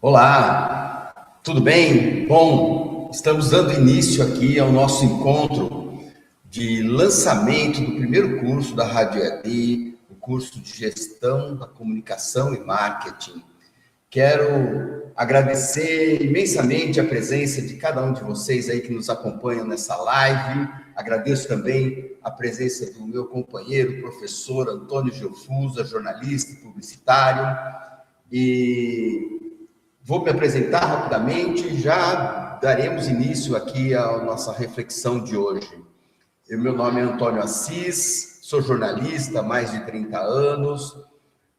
Olá, tudo bem? Bom, estamos dando início aqui ao nosso encontro de lançamento do primeiro curso da Rádio EAD, o curso de Gestão da Comunicação e Marketing. Quero agradecer imensamente a presença de cada um de vocês aí que nos acompanham nessa live. Agradeço também a presença do meu companheiro, professor Antônio Geofusa, jornalista e publicitário. E vou me apresentar rapidamente e já daremos início aqui à nossa reflexão de hoje. Meu nome é Antônio Assis, sou jornalista há mais de 30 anos,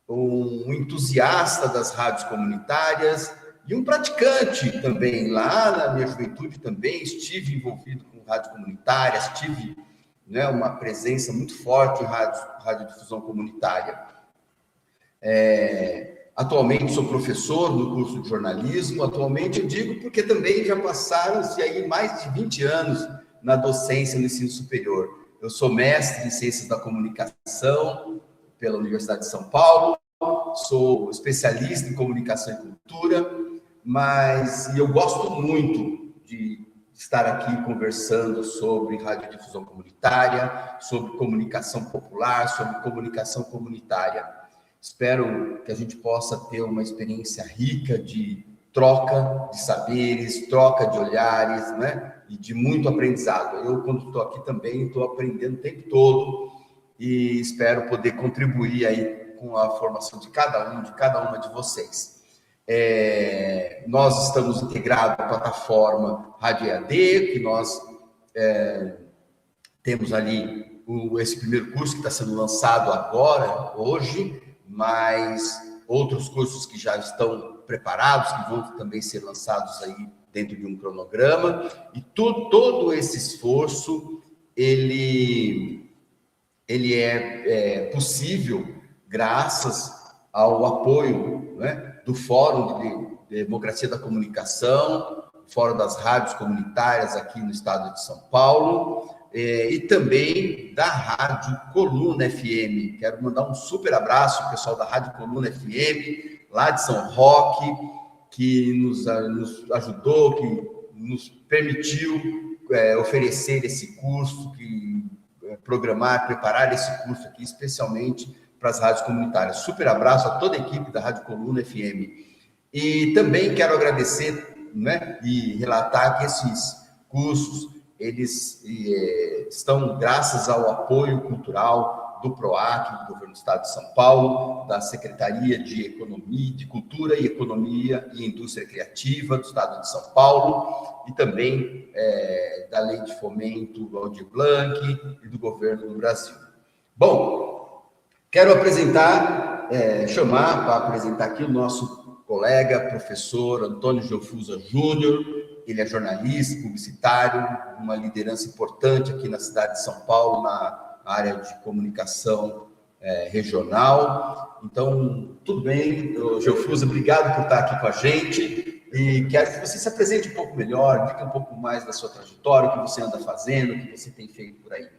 um entusiasta das rádios comunitárias e um praticante também. Lá na minha juventude também estive envolvido com rádios comunitárias, tive uma presença muito forte em radiodifusão comunitária. Atualmente sou professor no curso de jornalismo, atualmente eu digo porque também já passaram-se aí mais de 20 anos na docência no ensino superior. Eu sou mestre em Ciências da Comunicação pela Universidade de São Paulo, sou especialista em Comunicação e Cultura, mas eu gosto muito de estar aqui conversando sobre radiodifusão comunitária, sobre comunicação popular, sobre comunicação comunitária. Espero que a gente possa ter uma experiência rica de troca de saberes, troca de olhares, né? E de muito aprendizado. Eu, quando estou aqui também, estou aprendendo o tempo todo e espero poder contribuir aí com a formação de cada uma de vocês. Nós estamos integrados à plataforma Rádio EAD, que nós temos ali esse primeiro curso que está sendo lançado agora, hoje, mas outros cursos que já estão preparados, que vão também ser lançados aí dentro de um cronograma, e todo esse esforço, ele é possível graças ao apoio, né, do Fórum de Democracia da Comunicação, Fórum das Rádios Comunitárias aqui no estado de São Paulo, e também da Rádio Coluna FM. Quero mandar um super abraço ao pessoal da Rádio Coluna FM, lá de São Roque, que nos ajudou, que nos permitiu oferecer esse curso, preparar esse curso aqui, especialmente para as rádios comunitárias. Super abraço a toda a equipe da Rádio Coluna FM. E também quero agradecer, né, e relatar que esses cursos, eles estão graças ao apoio cultural do PROAC, do Governo do Estado de São Paulo, da Secretaria de Economia, de Cultura e Economia e Indústria Criativa do Estado de São Paulo, e também da Lei de Fomento do Aldir Blanc e do Governo do Brasil. Bom, quero chamar para apresentar aqui o nosso colega, professor Antônio Geofusa Júnior. Ele é jornalista, publicitário, uma liderança importante aqui na cidade de São Paulo, na área de comunicação regional. Então, tudo bem, Geofusa, obrigado por estar aqui com a gente. E quero que você se apresente um pouco melhor, diga um pouco mais da sua trajetória, o que você anda fazendo, o que você tem feito por aí.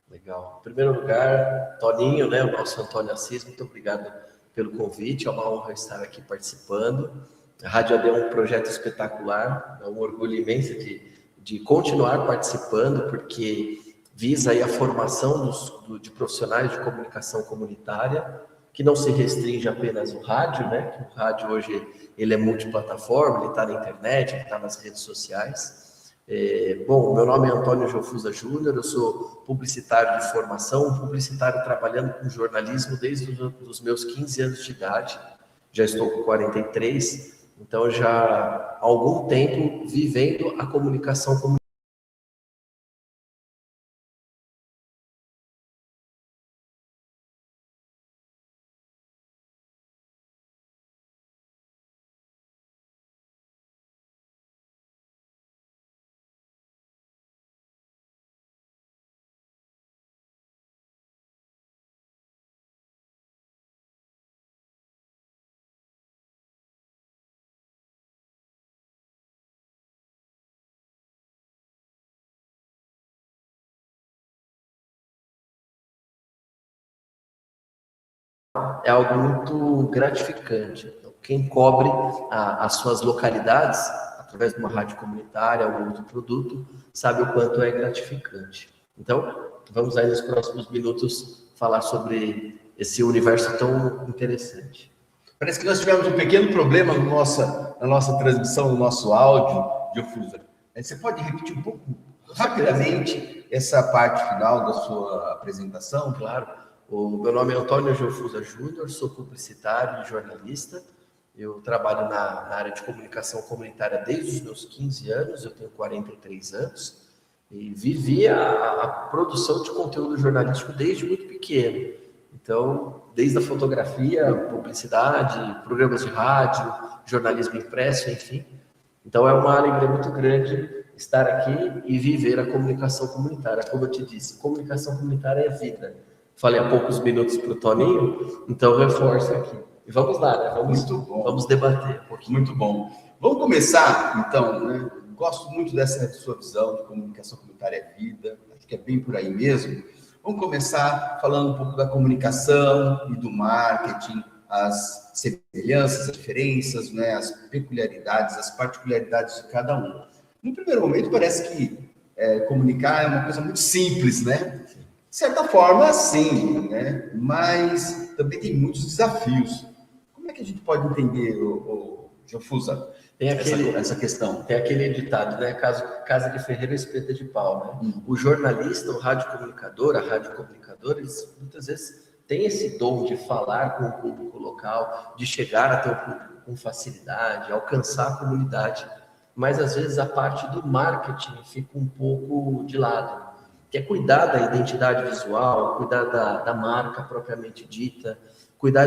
Legal. Em primeiro lugar, Toninho, né, o nosso Antônio Assis, muito obrigado pelo convite, é uma honra estar aqui participando. A Rádio AD é um projeto espetacular, é um orgulho imenso de continuar participando, porque visa aí a formação de profissionais de comunicação comunitária, que não se restringe apenas ao rádio, né? Que o rádio hoje ele é multiplataforma, ele está na internet, ele está nas redes sociais. Bom, meu nome é Antônio Geofusa Júnior, eu sou publicitário de formação, publicitário trabalhando com jornalismo desde os meus 15 anos de idade, já estou com 43, então já há algum tempo vivendo a comunicação comunitária. é algo muito gratificante. Então, quem cobre as suas localidades, através de uma rádio comunitária ou outro produto, sabe o quanto é gratificante. Então, vamos aí nos próximos minutos falar sobre esse universo tão interessante. Parece que nós tivemos um pequeno problema na nossa transmissão, no nosso áudio, Geofusa. Você pode repetir um pouco, rapidamente, essa parte final da sua apresentação? Claro. O meu nome é Antônio Geofusa Júnior, sou publicitário e jornalista. Eu trabalho na área de comunicação comunitária desde os meus 15 anos, eu tenho 43 anos, e vivi a produção de conteúdo jornalístico desde muito pequeno. Então, desde a fotografia, publicidade, programas de rádio, jornalismo impresso, enfim. Então, é uma alegria muito grande estar aqui e viver a comunicação comunitária. Como eu te disse, comunicação comunitária é vida. Falei há poucos minutos para o Toninho, então reforço aqui. E vamos lá, né? Vamos debater um pouquinho. Muito bom. Vamos começar, então, né? Gosto muito dessa sua visão de comunicação comunitária é vida, acho que é bem por aí mesmo. Vamos começar falando um pouco da comunicação e do marketing, as semelhanças, as diferenças, né? As peculiaridades, as particularidades de cada um. No primeiro momento, parece que comunicar é uma coisa muito simples, né? De certa forma, sim, né? Mas também tem muitos desafios. Como é que a gente pode entender, Geofusa, essa questão? Tem aquele ditado, né? Casa de ferreiro, espeta de pau, né? O jornalista, o radiocomunicador, a radiocomunicadora, eles muitas vezes têm esse dom de falar com o público local, de chegar até o público com facilidade, alcançar a comunidade. Mas, às vezes, a parte do marketing fica um pouco de lado, que é cuidar da identidade visual, cuidar da marca propriamente dita, cuidar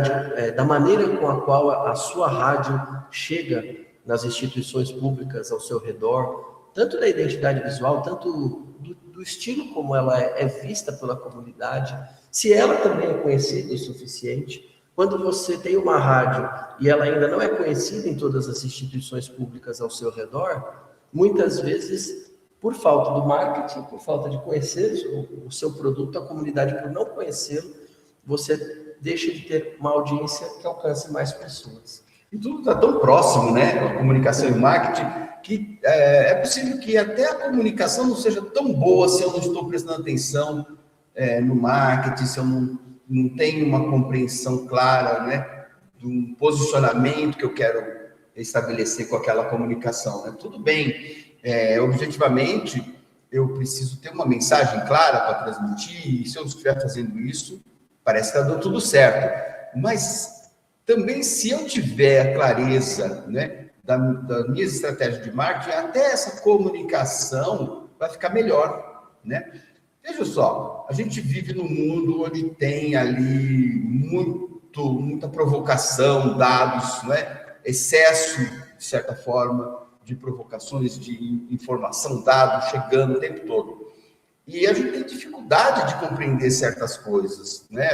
da maneira com a qual a sua rádio chega nas instituições públicas ao seu redor, tanto da identidade visual, tanto do estilo como ela é vista pela comunidade, se ela também é conhecida o suficiente. Quando você tem uma rádio e ela ainda não é conhecida em todas as instituições públicas ao seu redor, muitas vezes, por falta do marketing, por falta de conhecer o seu produto, a comunidade por não conhecê-lo, você deixa de ter uma audiência que alcance mais pessoas. E tudo está tão próximo, né? A comunicação e o marketing, que é possível que até a comunicação não seja tão boa se eu não estou prestando atenção no marketing, se eu não tenho uma compreensão clara, né, de um posicionamento que eu quero estabelecer com aquela comunicação, né? Tudo bem, objetivamente, eu preciso ter uma mensagem clara para transmitir, e se eu estiver fazendo isso, parece que está dando tudo certo. Mas também, se eu tiver clareza, né, das minhas estratégias de marketing, até essa comunicação vai ficar melhor, né? Veja só, a gente vive num mundo onde tem ali muita provocação, dados, né? Excesso, de certa forma, de provocações, de informação, dados chegando o tempo todo. E a gente tem dificuldade de compreender certas coisas, né?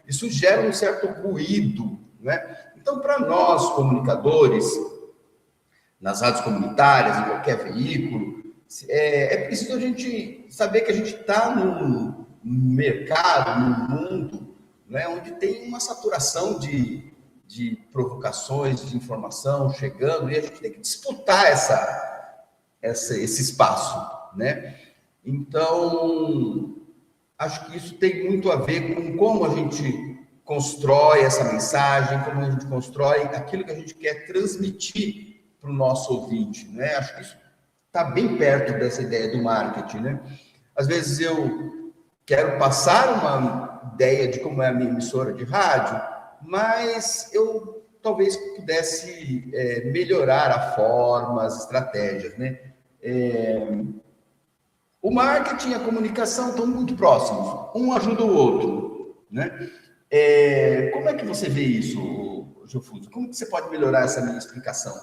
Isso gera um certo ruído, né? Então, para nós, comunicadores, nas rádios comunitárias, em qualquer veículo, é preciso a gente saber que a gente está num mercado, num mundo, né, onde tem uma saturação de provocações, de informação chegando, e a gente tem que disputar esse espaço, né? Então, acho que isso tem muito a ver com como a gente constrói essa mensagem, como a gente constrói aquilo que a gente quer transmitir para o nosso ouvinte, né? Acho que isso está bem perto dessa ideia do marketing, né? Às vezes eu quero passar uma ideia de como é a minha emissora de rádio, mas eu talvez pudesse melhorar a forma, as estratégias, né? O marketing e a comunicação estão muito próximos, um ajuda o outro, né? Como é que você vê isso, Geofusa? Como que você pode melhorar essa minha explicação?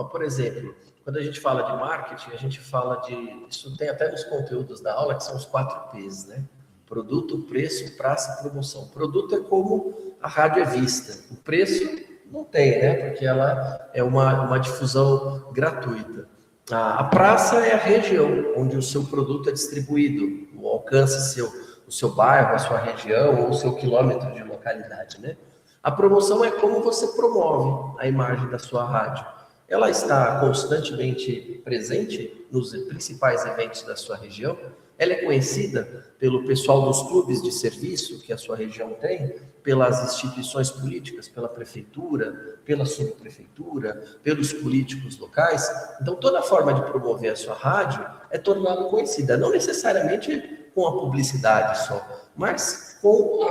Por exemplo, quando a gente fala de marketing, a gente fala isso tem até nos conteúdos da aula, que são os 4 P's, né? Produto, preço, praça e promoção. Produto é como a rádio é vista. O preço não tem, né? Porque ela é uma difusão gratuita. A praça é a região onde o seu produto é distribuído, o alcance o seu bairro, a sua região ou o seu quilômetro de localidade, né? A promoção é como você promove a imagem da sua rádio. Ela está constantemente presente nos principais eventos da sua região. Ela é conhecida pelo pessoal dos clubes de serviço que a sua região tem, pelas instituições políticas, pela prefeitura, pela subprefeitura, pelos políticos locais. Então, toda forma de promover a sua rádio é torná-la conhecida, não necessariamente com a publicidade só, mas com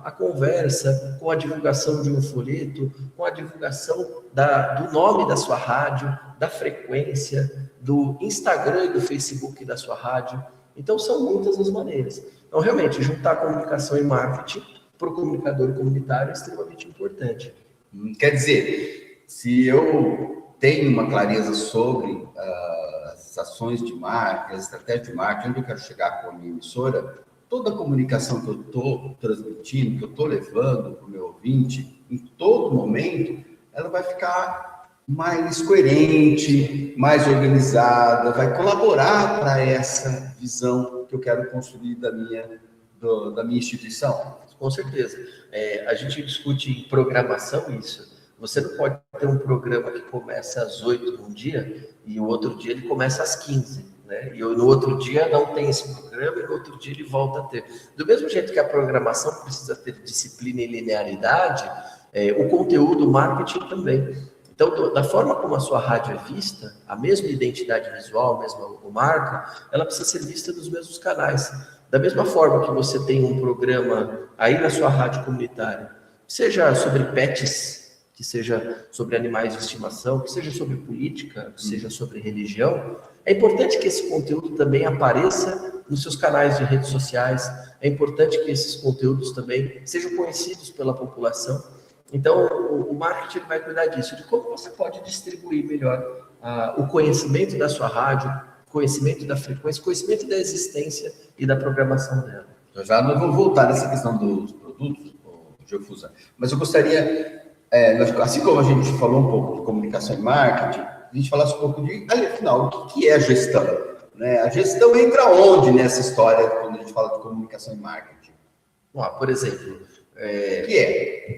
a conversa, com a divulgação de um folheto, com a divulgação do nome da sua rádio, da frequência, do Instagram e do Facebook da sua rádio. Então, são muitas as maneiras. Então, realmente, juntar comunicação e marketing para o comunicador comunitário é extremamente importante. Quer dizer, se eu tenho uma clareza sobre as ações de marketing, as estratégias de marketing, onde eu quero chegar com a minha emissora, toda a comunicação que eu estou transmitindo, que eu estou levando para o meu ouvinte, em todo momento, ela vai ficar mais coerente, mais organizada, vai colaborar para essa visão que eu quero construir da minha instituição. Com certeza. A gente discute em programação isso. Você não pode ter um programa que começa às 8 um dia e o outro dia ele começa às 15, né? E no outro dia não tem esse programa e no outro dia ele volta a ter. Do mesmo jeito que a programação precisa ter disciplina e linearidade, o conteúdo, o marketing também. Então, da forma como a sua rádio é vista, a mesma identidade visual, a mesma marca, ela precisa ser vista nos mesmos canais. Da mesma forma que você tem um programa aí na sua rádio comunitária, seja sobre pets, que seja sobre animais de estimação, que seja sobre política, que seja sobre religião, é importante que esse conteúdo também apareça nos seus canais de redes sociais, é importante que esses conteúdos também sejam conhecidos pela população. Então, o marketing vai cuidar disso, de como você pode distribuir melhor o conhecimento da sua rádio, conhecimento da frequência, conhecimento da existência e da programação dela. Já nós vamos voltar nessa questão dos produtos, Geofusa, mas eu gostaria, assim como a gente falou um pouco de comunicação e marketing, a gente falasse um pouco de, afinal, o que é a gestão? Né? A gestão entra onde nessa história, quando a gente fala de comunicação e marketing? Por exemplo,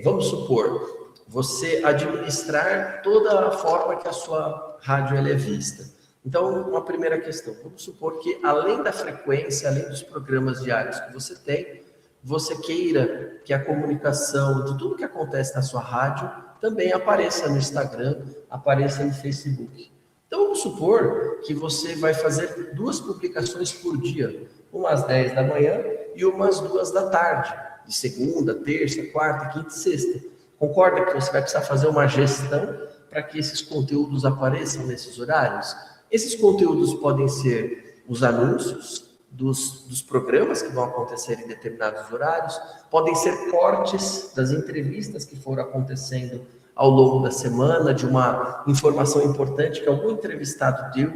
vamos supor, você administrar toda a forma que a sua rádio ela é vista. Então, uma primeira questão, vamos supor que além da frequência, além dos programas diários que você tem, você queira que a comunicação de tudo que acontece na sua rádio também apareça no Instagram, apareça no Facebook. Então, vamos supor que você vai fazer 2 publicações por dia, uma às 10 da manhã e uma às 2 da tarde, de segunda, terça, quarta, quinta e sexta. Concorda que você vai precisar fazer uma gestão para que esses conteúdos apareçam nesses horários? Esses conteúdos podem ser os anúncios dos programas que vão acontecer em determinados horários, podem ser cortes das entrevistas que foram acontecendo ao longo da semana, de uma informação importante que algum entrevistado deu,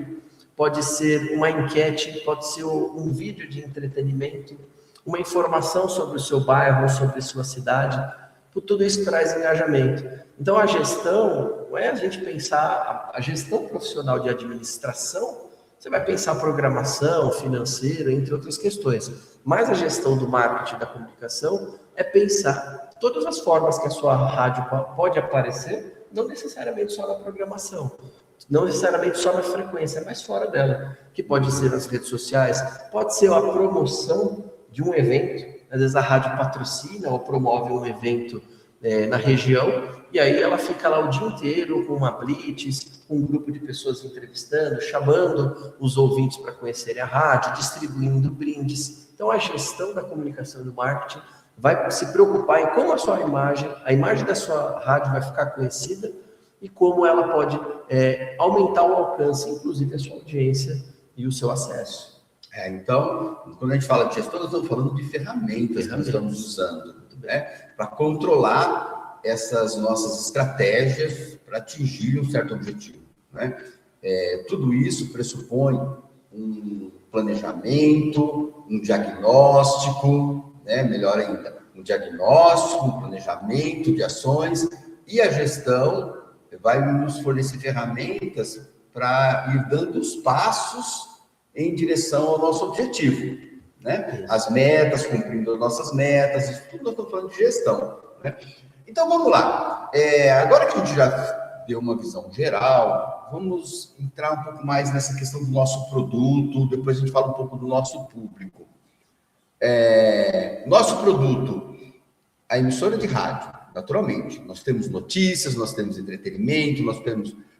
pode ser uma enquete, pode ser um vídeo de entretenimento, uma informação sobre o seu bairro, sobre a sua cidade. Tudo isso traz engajamento. Então, a gestão, não é a gente pensar, a gestão profissional de administração, você vai pensar programação, financeira, entre outras questões. Mas a gestão do marketing da comunicação é pensar todas as formas que a sua rádio pode aparecer, não necessariamente só na programação, não necessariamente só na frequência, mas fora dela, que pode ser nas redes sociais, pode ser a promoção de um evento. Às vezes a rádio patrocina ou promove um evento na região, e aí ela fica lá o dia inteiro com uma blitz, com um grupo de pessoas entrevistando, chamando os ouvintes para conhecerem a rádio, distribuindo brindes. Então a gestão da comunicação e do marketing vai se preocupar em como a imagem da sua rádio vai ficar conhecida e como ela pode aumentar o alcance, inclusive a sua audiência e o seu acesso. Então, quando a gente fala de gestão, nós estamos falando de ferramentas que nós estamos usando, né, para controlar essas nossas estratégias para atingir um certo objetivo. Né? Tudo isso pressupõe um planejamento, um diagnóstico, né, melhor ainda, um diagnóstico, um planejamento de ações, e a gestão vai nos fornecer ferramentas para ir dando os passos em direção ao nosso objetivo, né? As metas, cumprindo as nossas metas, isso tudo nós estamos falando de gestão, né? Então, vamos lá. Agora que a gente já deu uma visão geral, vamos entrar um pouco mais nessa questão do nosso produto, depois a gente fala um pouco do nosso público. Nosso produto, a emissora de rádio, naturalmente, nós temos notícias, nós temos entretenimento,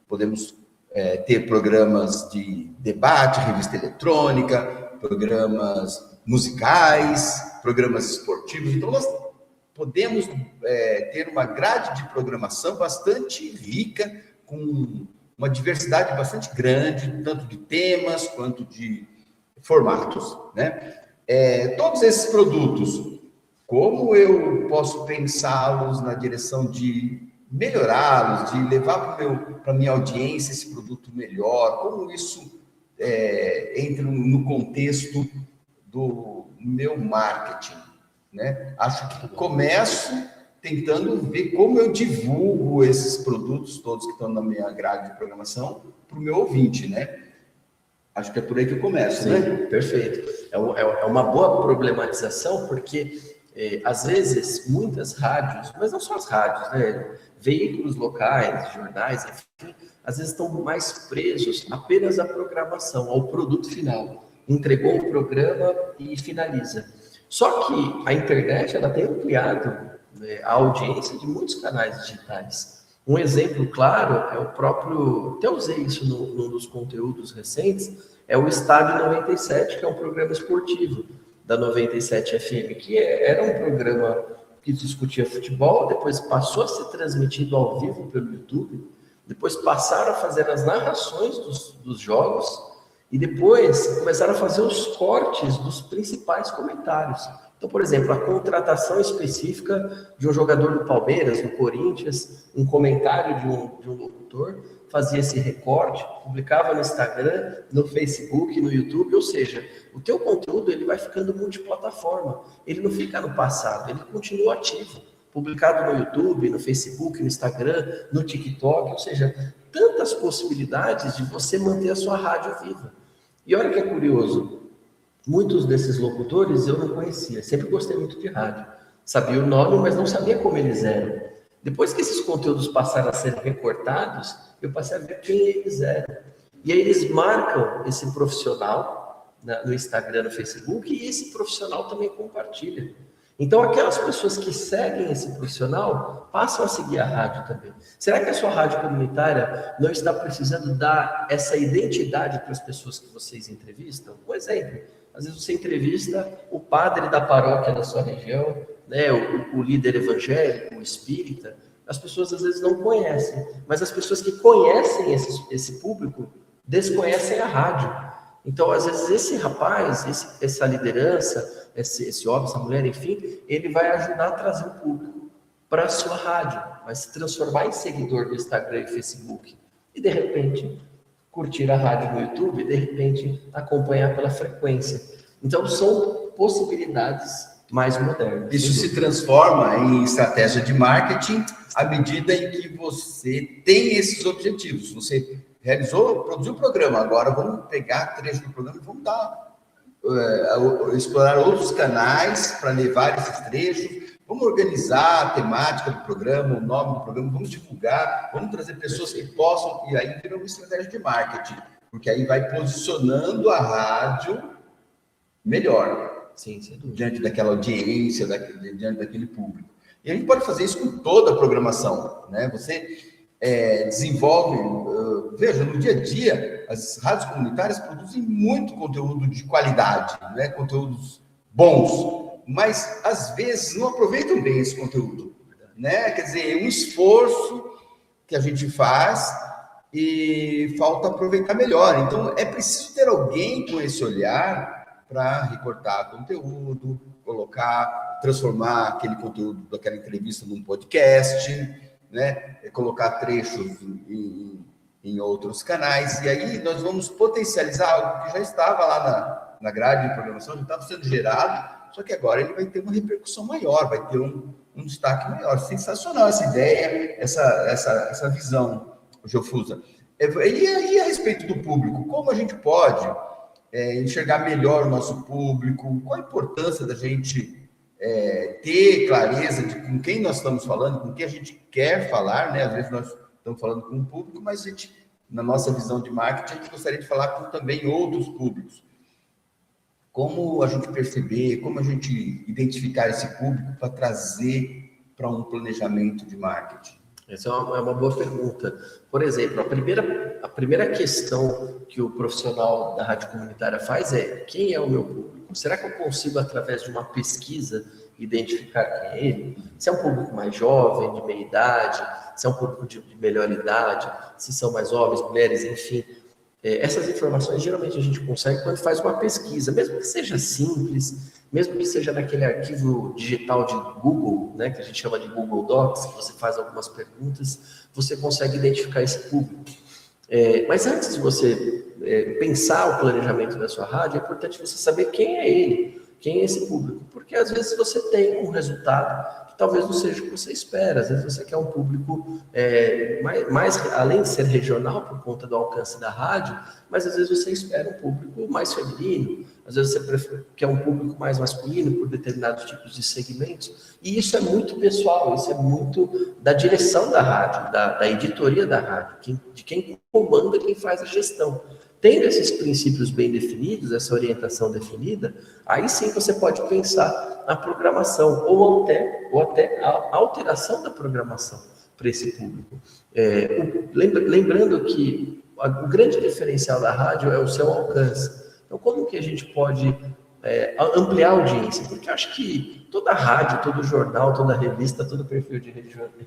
podemos ter programas de debate, revista eletrônica, programas musicais, programas esportivos. Então, nós podemos ter uma grade de programação bastante rica, com uma diversidade bastante grande, tanto de temas quanto de formatos, né? Todos esses produtos, como eu posso pensá-los na direção de melhorá-los, de levar para a minha audiência esse produto melhor, como isso entra no contexto do meu marketing, né? Acho que começo tentando ver como eu divulgo esses produtos todos que estão na minha grade de programação para o meu ouvinte, né? Acho que é por aí que eu começo, Sim, né? Perfeito. É uma boa problematização, porque às vezes muitas rádios, mas não só as rádios, né? Veículos locais, jornais, enfim, às vezes estão mais presos apenas à programação, ao produto final. Entregou o programa e finaliza. Só que a internet, ela tem ampliado, né, a audiência de muitos canais digitais. Um exemplo claro é o próprio, até usei isso num dos conteúdos recentes, é o Estádio 97, que é um programa esportivo da 97 FM, que era um programa que discutia futebol, depois passou a ser transmitido ao vivo pelo YouTube, depois passaram a fazer as narrações dos jogos, e depois começaram a fazer os cortes dos principais comentários. Então, por exemplo, a contratação específica de um jogador do Palmeiras, do Corinthians, um comentário de um locutor, fazia esse recorte, publicava no Instagram, no Facebook, no YouTube, ou seja, o teu conteúdo ele vai ficando multiplataforma, ele não fica no passado, ele continua ativo, publicado no YouTube, no Facebook, no Instagram, no TikTok, ou seja, tantas possibilidades de você manter a sua rádio viva. E olha que é curioso, muitos desses locutores eu não conhecia, sempre gostei muito de rádio, sabia o nome, mas não sabia como eles eram. Depois que esses conteúdos passaram a ser recortados, eu passei a ver quem eles eram. E aí eles marcam esse profissional no Instagram, no Facebook, e esse profissional também compartilha. Então, aquelas pessoas que seguem esse profissional passam a seguir a rádio também. Será que a sua rádio comunitária não está precisando dar essa identidade para as pessoas que vocês entrevistam? Um exemplo, às vezes você entrevista o padre da paróquia da sua região, né, o líder evangélico, o espírita. As pessoas às vezes não conhecem, mas as pessoas que conhecem esse público desconhecem a rádio. Então, às vezes, esse rapaz, essa liderança, esse homem, essa mulher, enfim, ele vai ajudar a trazer o público para a sua rádio, vai se transformar em seguidor do Instagram e Facebook. E, de repente, curtir a rádio no YouTube, de repente, acompanhar pela frequência. Então, são possibilidades mais modernas. Isso se transforma em estratégia de marketing à medida em que você tem esses objetivos. Você produziu o programa, agora vamos pegar trecho do programa e vamos explorar outros canais para levar esses trechos, vamos organizar a temática do programa, o nome do programa, vamos divulgar, vamos trazer pessoas que possam, e aí vira uma estratégia de marketing, porque aí vai posicionando a rádio melhor. Sim, sem dúvida. Diante daquela audiência, diante daquele público. E a gente pode fazer isso com toda a programação, né? Você desenvolve, veja, no dia a dia, as rádios comunitárias produzem muito conteúdo de qualidade, né? Conteúdos bons, mas às vezes não aproveitam bem esse conteúdo, né? Quer dizer, um esforço que a gente faz e falta aproveitar melhor. Então, é preciso ter alguém com esse olhar para recortar conteúdo, transformar aquele conteúdo daquela entrevista num podcast, né? Colocar trechos em outros canais, e aí nós vamos potencializar algo que já estava lá na grade de programação, já estava sendo gerado, só que agora ele vai ter uma repercussão maior, vai ter um destaque maior. Sensacional essa ideia, essa visão, Jofusa. E a respeito do público, como a gente pode enxergar melhor o nosso público? Qual a importância da gente ter clareza de com quem nós estamos falando, com quem a gente quer falar, né? Às vezes nós estamos falando com um público, mas a gente, na nossa visão de marketing, a gente gostaria de falar com também outros públicos. Como a gente perceber, como a gente identificar esse público para trazer para um planejamento de marketing? Essa é uma boa pergunta. Por exemplo, a primeira questão que o profissional da rádio comunitária faz é: quem é o meu público? Será que eu consigo, através de uma pesquisa, identificar quem é ele? Se é um público mais jovem, de meia idade, se é um público de melhor idade, se são mais homens, mulheres, enfim. Essas informações geralmente a gente consegue quando faz uma pesquisa, mesmo que seja simples, mesmo que seja naquele arquivo digital de Google, né, que a gente chama de Google Docs, que você faz algumas perguntas, você consegue identificar esse público. Mas antes de você pensar o planejamento da sua rádio, é importante você saber quem é ele, quem é esse público, porque às vezes você tem um resultado que talvez não seja o que você espera. Às vezes você quer um público mais além de ser regional por conta do alcance da rádio, mas às vezes você espera um público mais feminino, às vezes você quer um público mais masculino por determinados tipos de segmentos, e isso é muito pessoal, isso é muito da direção da rádio, da editoria da rádio, de quem comanda, quem faz a gestão. Tendo esses princípios bem definidos, essa orientação definida, aí sim você pode pensar na programação ou até a alteração da programação para esse público. Lembrando que o grande diferencial da rádio é o seu alcance. Então, como que a gente pode ampliar a audiência? Porque eu acho que toda rádio, todo jornal, toda revista, todo perfil de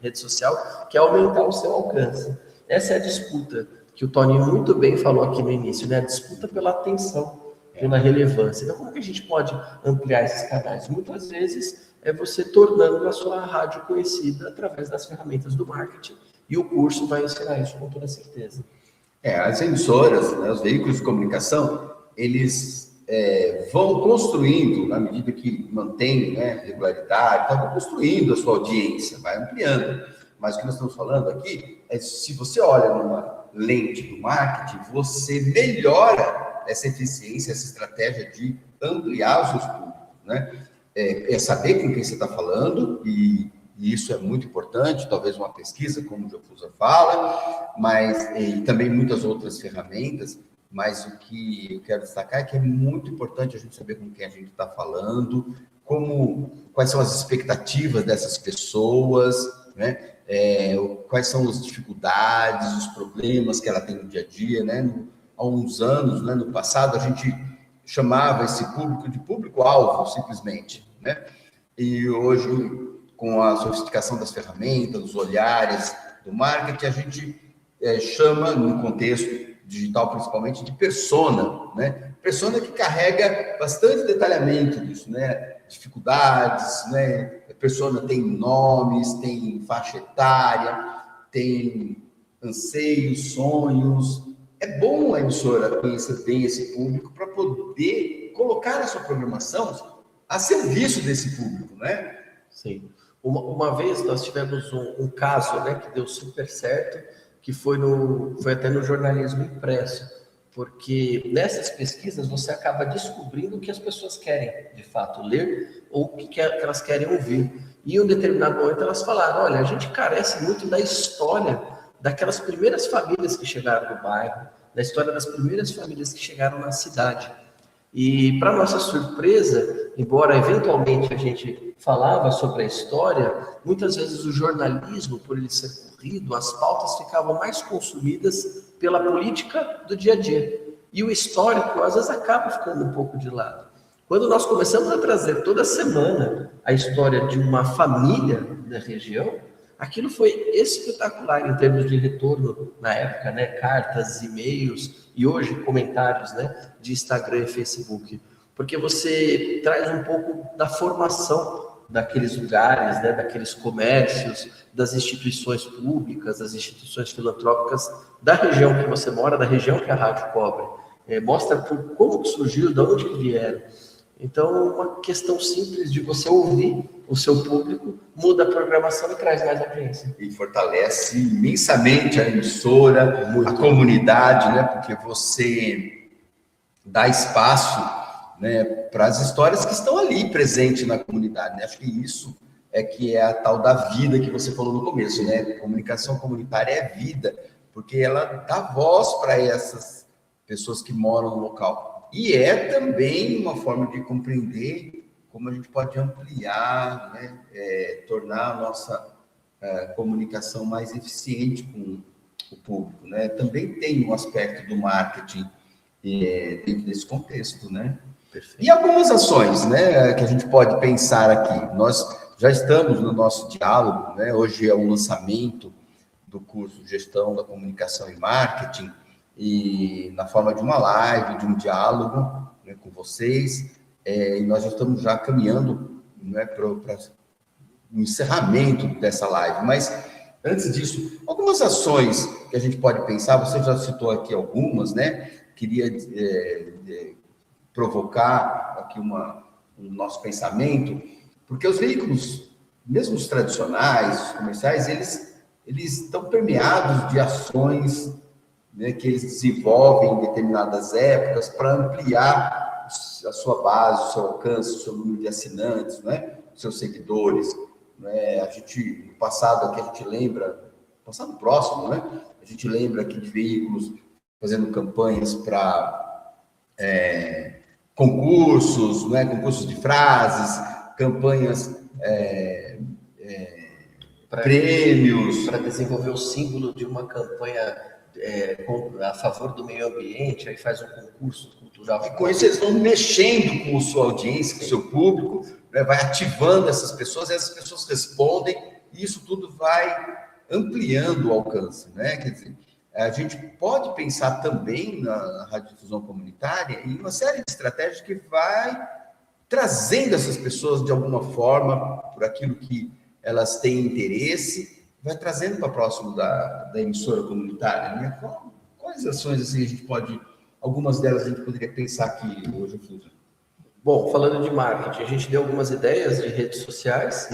rede social quer aumentar o seu alcance. Essa é a disputa que o Toninho muito bem falou aqui no início, né? A disputa pela atenção, pela relevância. Então, como que a gente pode ampliar esses canais? Muitas vezes é você tornando a sua rádio conhecida através das ferramentas do marketing, e o curso vai ensinar isso com toda certeza. As emissoras, né, os veículos de comunicação, eles vão construindo, na medida que mantém, né, regularidade, vão construindo a sua audiência, vai ampliando. Mas o que nós estamos falando aqui é, se você olha numa lente do marketing, você melhora essa eficiência, essa estratégia de ampliar os seus públicos, né? Saber com quem você está falando, e isso é muito importante, talvez uma pesquisa, como o Jofusa fala, mas e também muitas outras ferramentas, mas o que eu quero destacar é que é muito importante a gente saber com quem a gente está falando, quais são as expectativas dessas pessoas, né? Quais são as dificuldades, os problemas que ela tem no dia a dia, né? Há uns anos, né, no passado, a gente chamava esse público de público-alvo, simplesmente, né? E hoje, com a sofisticação das ferramentas, dos olhares do marketing, a gente chama, no contexto digital principalmente, de persona, né? Persona que carrega bastante detalhamento disso, né? Dificuldades, né? A persona tem nomes, tem faixa etária, tem anseios, sonhos. É bom a emissora conhecer bem esse público para poder colocar a sua programação a serviço desse público, né? Sim. Uma vez nós tivemos um caso, né, que deu super certo, que foi até no jornalismo impresso, porque nessas pesquisas você acaba descobrindo o que as pessoas querem, de fato, ler ou o que elas querem ouvir. E em um determinado momento elas falaram: olha, a gente carece muito da história daquelas primeiras famílias que chegaram no bairro, da história das primeiras famílias que chegaram na cidade. E, para nossa surpresa, embora eventualmente a gente falava sobre a história, muitas vezes o jornalismo, por ele ser corrido, as pautas ficavam mais consumidas pela política do dia a dia. E o histórico, às vezes, acaba ficando um pouco de lado. Quando nós começamos a trazer toda semana a história de uma família da região, aquilo foi espetacular em termos de retorno na época, né? Cartas, e-mails e hoje comentários, né? De Instagram e Facebook. Porque você traz um pouco da formação daqueles lugares, né? Daqueles comércios, das instituições públicas, das instituições filantrópicas da região que você mora, da região que a rádio cobre. Mostra como surgiu, de onde que vieram. Então, uma questão simples de você ouvir o seu público, muda a programação e traz mais audiência. E fortalece imensamente a emissora, a comunidade, né? Porque você dá espaço, né, para as histórias que estão ali presentes na comunidade, né? Acho que isso que é a tal da vida que você falou no começo, né? Comunicação comunitária é vida, porque ela dá voz para essas pessoas que moram no local. E é também uma forma de compreender como a gente pode ampliar, né? Tornar a nossa comunicação mais eficiente com o público, né? Também tem um aspecto do marketing dentro desse contexto, né? Perfeito. E algumas ações, né, que a gente pode pensar aqui. Nós já estamos no nosso diálogo, né? Hoje é o lançamento do curso Gestão da Comunicação e Marketing, e na forma de uma live, de um diálogo, né, com vocês, e nós já estamos já caminhando, né, para o encerramento dessa live. Mas, antes disso, algumas ações que a gente pode pensar, você já citou aqui algumas, né? Queria provocar aqui o nosso pensamento, porque os veículos, mesmo os tradicionais, os comerciais, eles estão permeados de ações, né, que eles desenvolvem em determinadas épocas para ampliar a sua base, o seu alcance, o seu número de assinantes, né, os seus seguidores. Né? No passado aqui a gente lembra, passado próximo, né, a gente lembra aqui de veículos fazendo campanhas para concursos, né, concursos de frases, campanhas, prêmios. Para desenvolver o símbolo de uma campanha a favor do meio ambiente, aí faz um concurso cultural. E com isso eles vão mexendo com a sua audiência, com o seu público, né, vai ativando essas pessoas, e essas pessoas respondem, e isso tudo vai ampliando o alcance, né? Quer dizer, a gente pode pensar também na radiodifusão comunitária em uma série de estratégias que vai trazendo essas pessoas de alguma forma por aquilo que elas têm interesse, vai trazendo para próximo da emissora comunitária, né? Quais ações assim a gente pode, algumas delas a gente poderia pensar aqui hoje, Flávio? Bom, falando de marketing, a gente deu algumas ideias de redes sociais.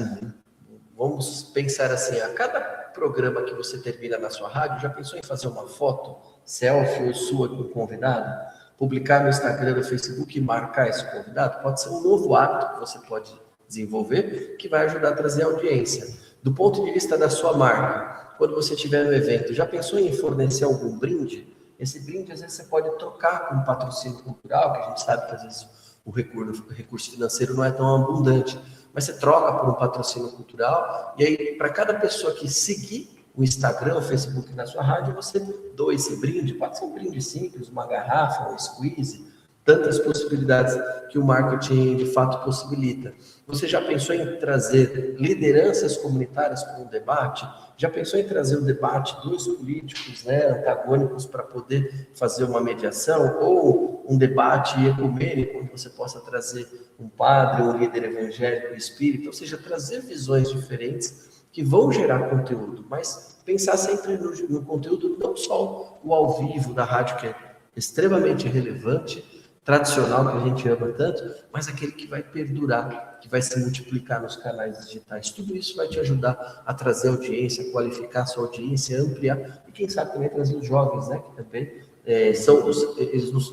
Vamos pensar assim, a cada programa que você termina na sua rádio, já pensou em fazer uma foto, selfie ou sua com o convidado? Publicar no Instagram, no Facebook e marcar esse convidado? Pode ser um novo hábito que você pode desenvolver, que vai ajudar a trazer audiência. Do ponto de vista da sua marca, quando você estiver no evento, já pensou em fornecer algum brinde? Esse brinde, às vezes, você pode trocar com um patrocínio cultural, que a gente sabe que, às vezes, o recurso financeiro não é tão abundante, mas você troca por um patrocínio cultural, e aí, para cada pessoa que seguir o Instagram, o Facebook na sua rádio, você doa esse brinde. Pode ser um brinde simples, uma garrafa, um squeeze, tantas possibilidades que o marketing, de fato, possibilita. Você já pensou em trazer lideranças comunitárias para um debate? Já pensou em trazer o debate dos políticos, né, antagônicos, para poder fazer uma mediação? Ou um debate ecumênico, onde você possa trazer um padre, um líder evangélico, espírita, ou seja, trazer visões diferentes que vão gerar conteúdo, mas pensar sempre no conteúdo, não só o ao vivo da rádio, que é extremamente relevante, tradicional, que a gente ama tanto, mas aquele que vai perdurar, que vai se multiplicar nos canais digitais. Tudo isso vai te ajudar a trazer audiência, qualificar a sua audiência, ampliar, e quem sabe também trazer os jovens, né, que também eles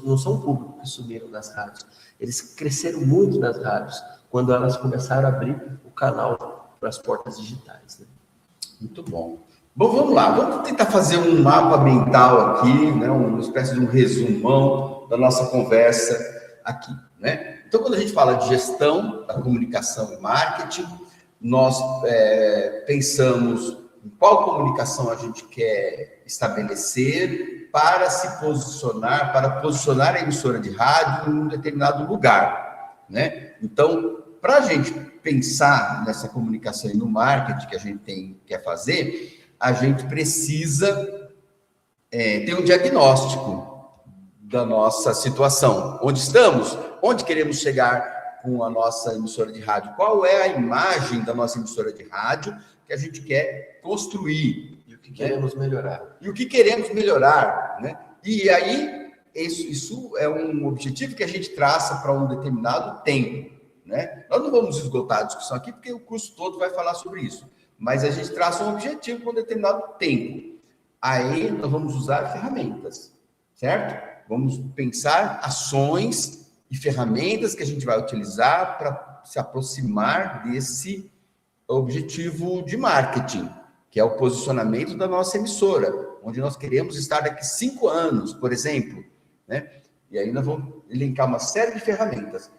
não são o público que sumiram das rádios, eles cresceram muito nas rádios, quando elas começaram a abrir o canal para as portas digitais. Né? Muito bom. Bom, vamos lá, vamos tentar fazer um mapa mental aqui, né, uma espécie de um resumão da nossa conversa aqui, né? Então, quando a gente fala de gestão da comunicação e marketing, nós pensamos em qual comunicação a gente quer estabelecer para se posicionar, para posicionar a emissora de rádio em um determinado lugar, né? Então, para a gente pensar nessa comunicação e no marketing que a gente quer fazer, a gente precisa ter um diagnóstico da nossa situação. Onde estamos? Onde queremos chegar com a nossa emissora de rádio? Qual é a imagem da nossa emissora de rádio que a gente quer construir? E o que queremos melhorar? E o que queremos melhorar, né? E aí, isso é um objetivo que a gente traça para um determinado tempo, né? Nós não vamos esgotar a discussão aqui, porque o curso todo vai falar sobre isso. Mas a gente traça um objetivo para um determinado tempo. Aí, nós vamos usar ferramentas, certo? Vamos pensar ações e ferramentas que a gente vai utilizar para se aproximar desse objetivo de marketing, que é o posicionamento da nossa emissora, onde nós queremos estar daqui 5 anos, por exemplo, né? E aí nós vamos elencar uma série de ferramentas.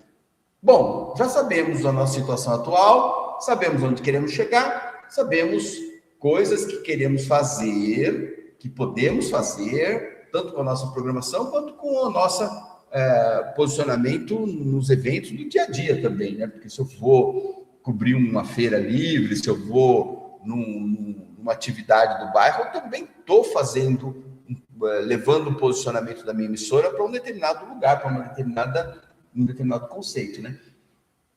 Bom, já sabemos a nossa situação atual, sabemos onde queremos chegar, sabemos coisas que queremos fazer, que podemos fazer, tanto com a nossa programação, quanto com o nosso posicionamento nos eventos do dia a dia também, né? Porque se eu vou cobrir uma feira livre, se eu vou numa atividade do bairro, eu também estou fazendo, levando o posicionamento da minha emissora para um determinado lugar, para um determinado conceito, né?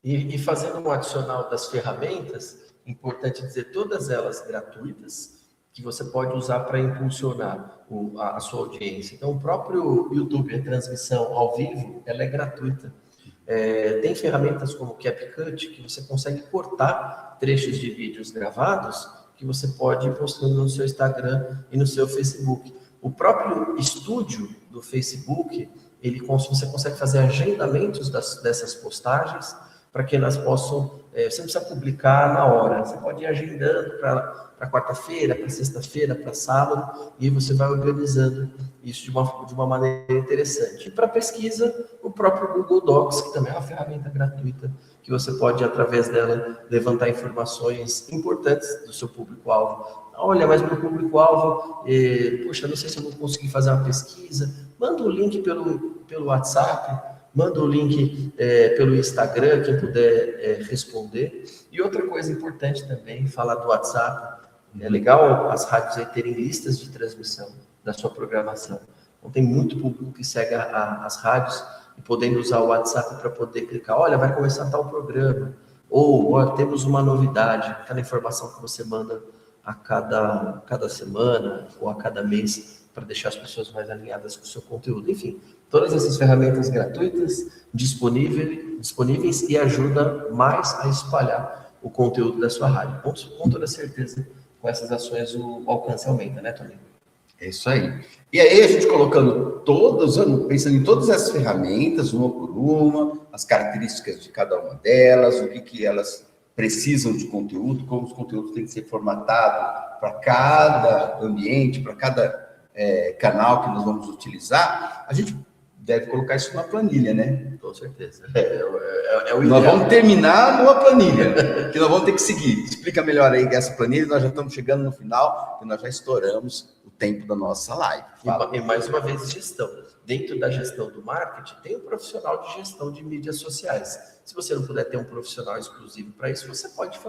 E fazendo um adicional das ferramentas, importante dizer, todas elas gratuitas, que você pode usar para impulsionar a sua audiência. Então, o próprio YouTube, a transmissão ao vivo, ela é gratuita. Tem ferramentas como o CapCut, que você consegue cortar trechos de vídeos gravados, que você pode ir postando no seu Instagram e no seu Facebook. O próprio estúdio do Facebook, você consegue fazer agendamentos dessas postagens, para que elas possam, você não precisa publicar na hora, você pode ir agendando para quarta-feira, para sexta-feira, para sábado, e você vai organizando isso de uma maneira interessante. E para pesquisa, o próprio Google Docs, que também é uma ferramenta gratuita, que você pode, através dela, levantar informações importantes do seu público-alvo. Olha, mas meu público-alvo, puxa, não sei se eu vou conseguir fazer uma pesquisa. Manda o link pelo WhatsApp, manda o link pelo Instagram, quem puder responder. E outra coisa importante também, falar do WhatsApp. É legal as rádios aí terem listas de transmissão da sua programação. Então, tem muito público que segue as rádios e podendo usar o WhatsApp para poder clicar, olha, vai começar tal programa. Ou temos uma novidade, aquela informação que você manda a cada semana ou a cada mês, para deixar as pessoas mais alinhadas com o seu conteúdo. Enfim, todas essas ferramentas gratuitas, disponíveis e ajudam mais a espalhar o conteúdo da sua rádio. Com toda certeza, com essas ações o alcance aumenta, né, Tony? É isso aí. E aí a gente colocando pensando em todas essas ferramentas, uma por uma, as características de cada uma delas, o que elas precisam de conteúdo, como os conteúdos têm que ser formatados para cada ambiente, para cada canal que nós vamos utilizar, a gente deve colocar isso numa planilha, né? Com certeza. É o ideal. Nós vamos terminar numa planilha, que nós vamos ter que seguir. Explica melhor aí essa planilha, nós já estamos chegando no final, e nós já estouramos o tempo da nossa live. E mais uma vez, gestão. Dentro da gestão do marketing, tem um profissional de gestão de mídias sociais. Se você não puder ter um profissional exclusivo para isso, você pode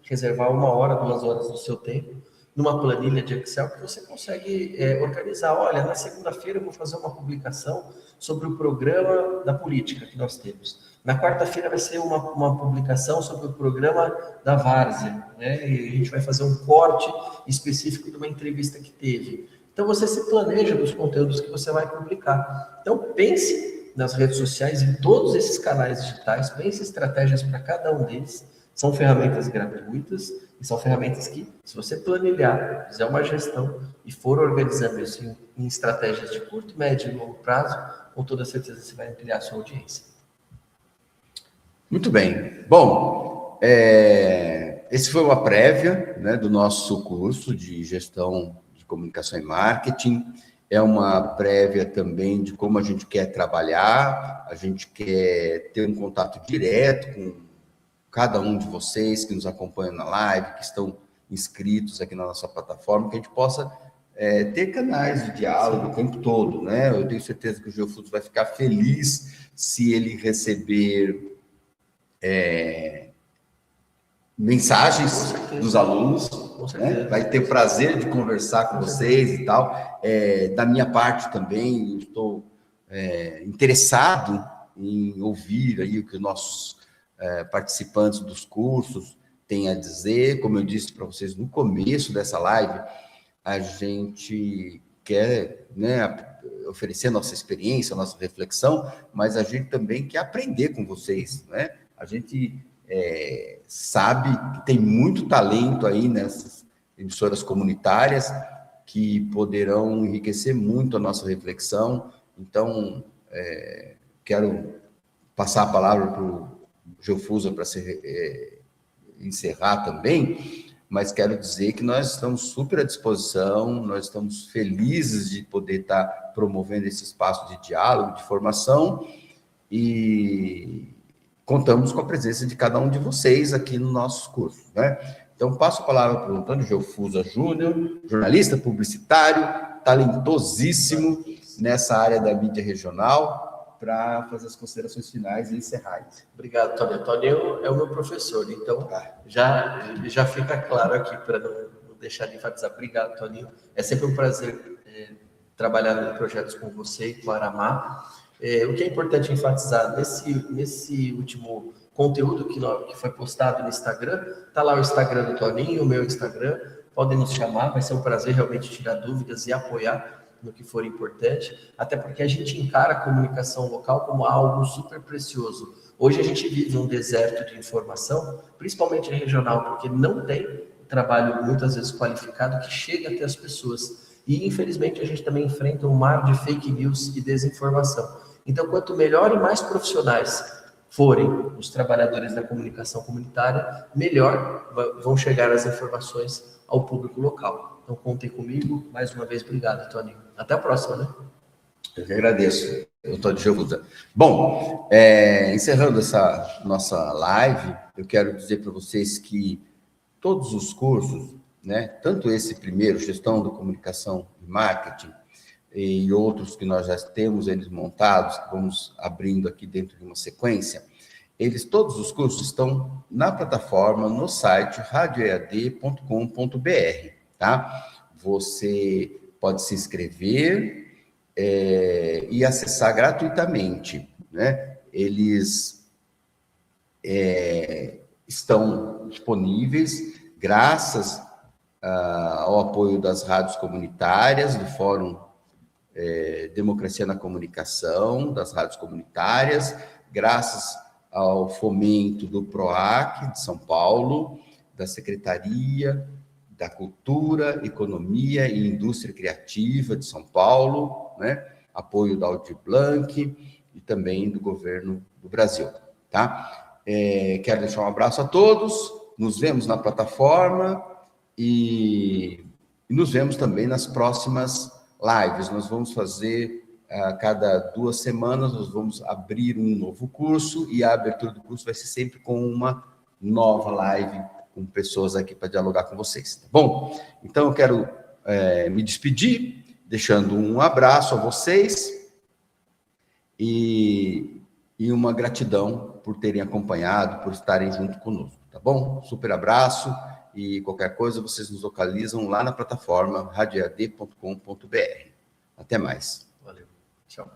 reservar 1 hora, 2 horas do seu tempo, numa planilha de Excel que você consegue organizar. Olha, na segunda-feira eu vou fazer uma publicação sobre o programa da política que nós temos. Na quarta-feira vai ser uma publicação sobre o programa da Várzea, né? E a gente vai fazer um corte específico de uma entrevista que teve. Então, você se planeja dos conteúdos que você vai publicar. Então, pense nas redes sociais, em todos esses canais digitais, pense estratégias para cada um deles. São ferramentas gratuitas e são ferramentas que, se você planilhar, fizer uma gestão e for organizando isso em estratégias de curto, médio e longo prazo, com toda certeza você vai ampliar a sua audiência. Muito bem. Bom, esse foi uma prévia, né, do nosso curso de gestão de comunicação e marketing. É uma prévia também de como a gente quer trabalhar, a gente quer ter um contato direto com cada um de vocês que nos acompanham na live, que estão inscritos aqui na nossa plataforma, que a gente possa ter canais de diálogo o tempo todo, né? Eu tenho certeza que o GeoFoods vai ficar feliz se ele receber mensagens dos alunos, né? Vai ter prazer de conversar com vocês e tal. Da minha parte também, estou interessado em ouvir aí o que os nossos participantes dos cursos têm a dizer. Como eu disse para vocês no começo dessa live, a gente quer, né, oferecer nossa experiência, nossa reflexão, mas a gente também quer aprender com vocês, né? A gente sabe que tem muito talento aí nessas emissoras comunitárias que poderão enriquecer muito a nossa reflexão. Então, quero passar a palavra para o Gelfusa para encerrar também, mas quero dizer que nós estamos super à disposição, nós estamos felizes de poder estar promovendo esse espaço de diálogo, de formação, e contamos com a presença de cada um de vocês aqui no nosso curso, né? Então, passo a palavra para o Antônio Gelfusa Júnior, jornalista publicitário, talentosíssimo nessa área da mídia regional, para fazer as considerações finais e encerrar. Obrigado, Tony. Tony é o meu professor, então já fica claro aqui, para não deixar de enfatizar. Obrigado, Toninho. É sempre um prazer trabalhar em projetos com você e com a Aramar. O que é importante enfatizar, nesse último conteúdo que foi postado no Instagram, está lá o Instagram do Toninho, o meu Instagram, podem nos chamar, vai ser um prazer realmente tirar dúvidas e apoiar no que for importante, até porque a gente encara a comunicação local como algo super precioso. Hoje a gente vive um deserto de informação, principalmente regional, porque não tem trabalho muitas vezes qualificado que chega até as pessoas. E, infelizmente, a gente também enfrenta um mar de fake news e desinformação. Então, quanto melhor e mais profissionais forem os trabalhadores da comunicação comunitária, melhor vão chegar as informações ao público local. Então, contem comigo. Mais uma vez, obrigado, Tony. Até a próxima, né? Eu que agradeço, Antônio Gelfusa. Bom, encerrando essa nossa live, eu quero dizer para vocês que todos os cursos, né, tanto esse primeiro, Gestão da Comunicação e Marketing, e outros que nós já temos eles montados, que vamos abrindo aqui dentro de uma sequência, todos os cursos estão na plataforma, no site radioead.com.br, tá? Você pode se inscrever e acessar gratuitamente, né? Eles estão disponíveis graças ao apoio das rádios comunitárias, do Fórum Democracia na Comunicação, das rádios comunitárias, graças ao fomento do PROAC de São Paulo, da Secretaria da Cultura, Economia e Indústria Criativa de São Paulo, né? Apoio da Aldir Blanc e também do Governo do Brasil, tá? Quero deixar um abraço a todos, nos vemos na plataforma e nos vemos também nas próximas lives. Nós vamos fazer, a cada 2 semanas, nós vamos abrir um novo curso e a abertura do curso vai ser sempre com uma nova live com pessoas aqui para dialogar com vocês, tá bom? Então, eu quero me despedir, deixando um abraço a vocês e uma gratidão por terem acompanhado, por estarem junto conosco, tá bom? Super abraço e qualquer coisa vocês nos localizam lá na plataforma radioead.com.br. Até mais. Valeu. Tchau.